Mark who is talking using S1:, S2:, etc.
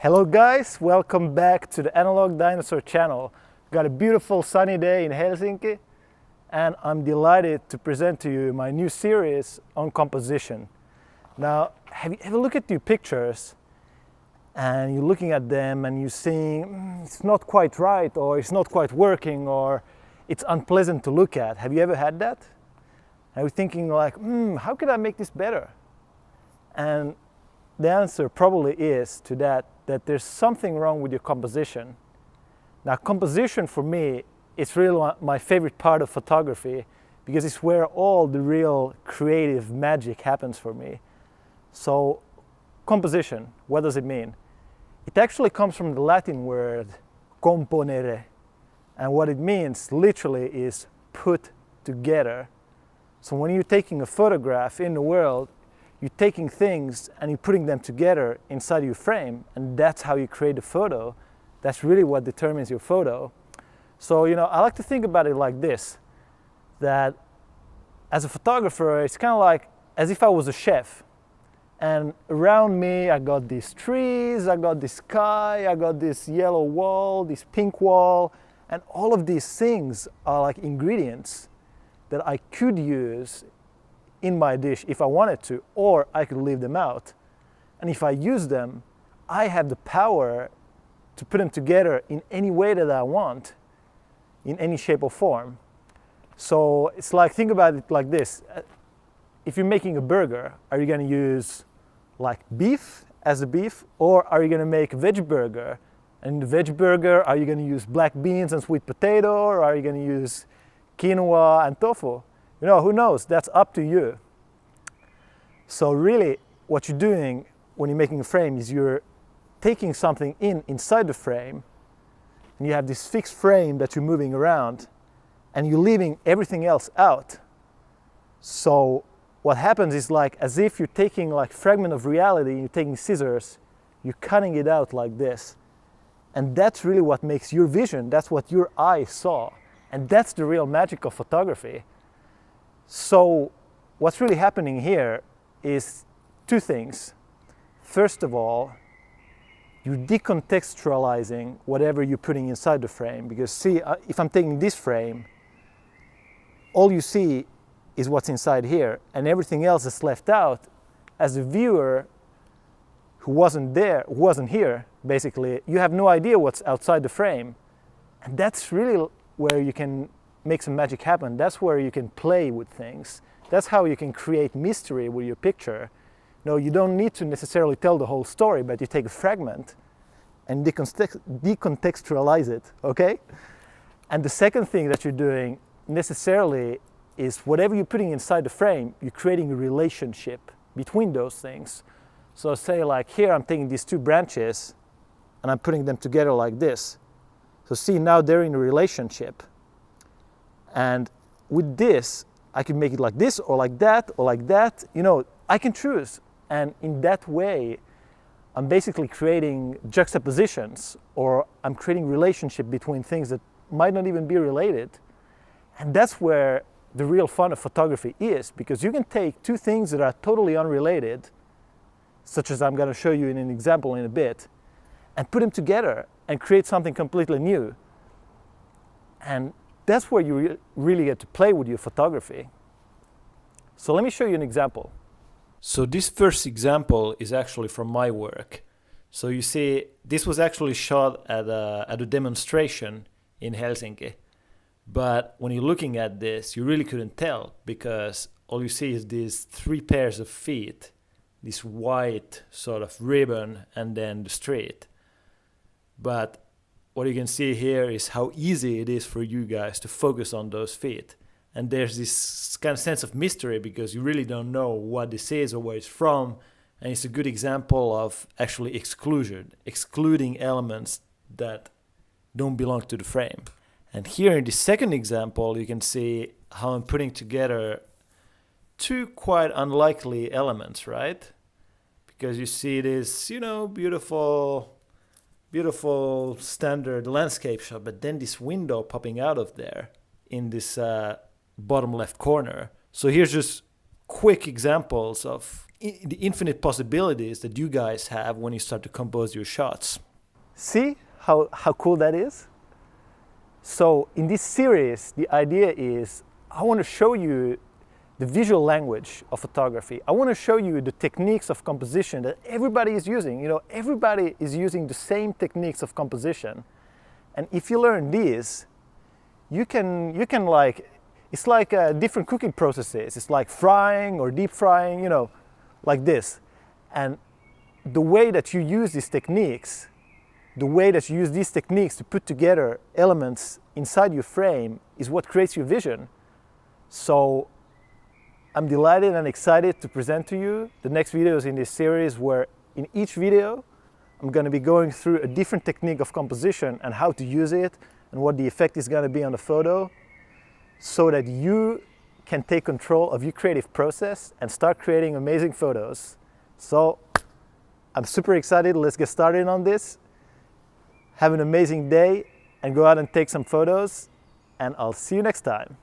S1: Hello guys, welcome back to the Analoguedinosaur channel. Got a beautiful sunny day in Helsinki and I'm delighted to present to you my new series on composition. Now, have a look at your pictures and you're looking at them and you're seeing it's not quite right, or it's not quite working, or it's unpleasant to look at. Have you ever had that? And you're thinking like, how can I make this better? And the answer probably is to that there's something wrong with your composition. Now, composition for me is really my favorite part of photography because it's where all the real creative magic happens for me. So, composition, what does it mean? It actually comes from the Latin word componere, and what it means literally is put together. So when you're taking a photograph in the world, you're taking things and you're putting them together inside your frame, and that's how you create a photo. That's really what determines your photo. So, I like to think about it like this, that as a photographer, it's kind of like as if I was a chef. And around me, I got these trees, I got this sky, I got this yellow wall, this pink wall, and all of these things are like ingredients that I could use in my dish if I wanted to, or I could leave them out. And if I use them, I have the power to put them together in any way that I want, in any shape or form. So it's like, think about it like this. If you're making a burger, are you going to use like beef as a beef, or are you going to make a veg burger? And in the veg burger, are you going to use black beans and sweet potato, or are you going to use quinoa and tofu? Who knows? That's up to you. So really, what you're doing when you're making a frame is you're taking something inside the frame, and you have this fixed frame that you're moving around, and you're leaving everything else out. So what happens is like as if you're taking like fragment of reality, you're taking scissors, you're cutting it out like this. And that's really what makes your vision, that's what your eye saw. And that's the real magic of photography. So what's really happening here is two things. First of all, you're decontextualizing whatever you're putting inside the frame. Because see, if I'm taking this frame, all you see is what's inside here, and everything else is left out. As a viewer who wasn't here, basically, you have no idea what's outside the frame. And that's really where you can make some magic happen. That's where you can play with things. That's how you can create mystery with your picture. You don't need to necessarily tell the whole story, but you take a fragment and decontextualize it, okay? And the second thing that you're doing necessarily is whatever you're putting inside the frame, you're creating a relationship between those things. So say like here, I'm taking these two branches and I'm putting them together like this. So see, now they're in a relationship. And with this, I can make it like this, or like that, or like that. I can choose. And in that way, I'm basically creating juxtapositions, or I'm creating relationship between things that might not even be related. And that's where the real fun of photography is, because you can take two things that are totally unrelated, such as I'm going to show you in an example in a bit, and put them together and create something completely new. And that's where you really get to play with your photography. So let me show you an example. So this first example is actually from my work. So you see, this was actually shot at a demonstration in Helsinki. But when you're looking at this, you really couldn't tell, because all you see is these three pairs of feet, this white sort of ribbon, and then the street. But what you can see here is how easy it is for you guys to focus on those feet. And there's this kind of sense of mystery because you really don't know what this is or where it's from. And it's a good example of actually excluding elements that don't belong to the frame. And here in the second example, you can see how I'm putting together two quite unlikely elements, right? Because you see this, beautiful standard landscape shot, but then this window popping out of there in this bottom left corner. So here's just quick examples of the infinite possibilities that you guys have when you start to compose your shots. See how cool that is? So in this series, the idea is I want to show you the visual language of photography. I want to show you the techniques of composition that everybody is using. You know, everybody is using the same techniques of composition. And if you learn these, you can like, it's like different cooking processes. It's like frying or deep frying, you know, like this. And the way that you use these techniques, to put together elements inside your frame is what creates your vision. So I'm delighted and excited to present to you the next videos in this series, where in each video I'm going to be going through a different technique of composition and how to use it and what the effect is going to be on the photo, so that you can take control of your creative process and start creating amazing photos. So I'm super excited. Let's get started on this. Have an amazing day and go out and take some photos, and I'll see you next time.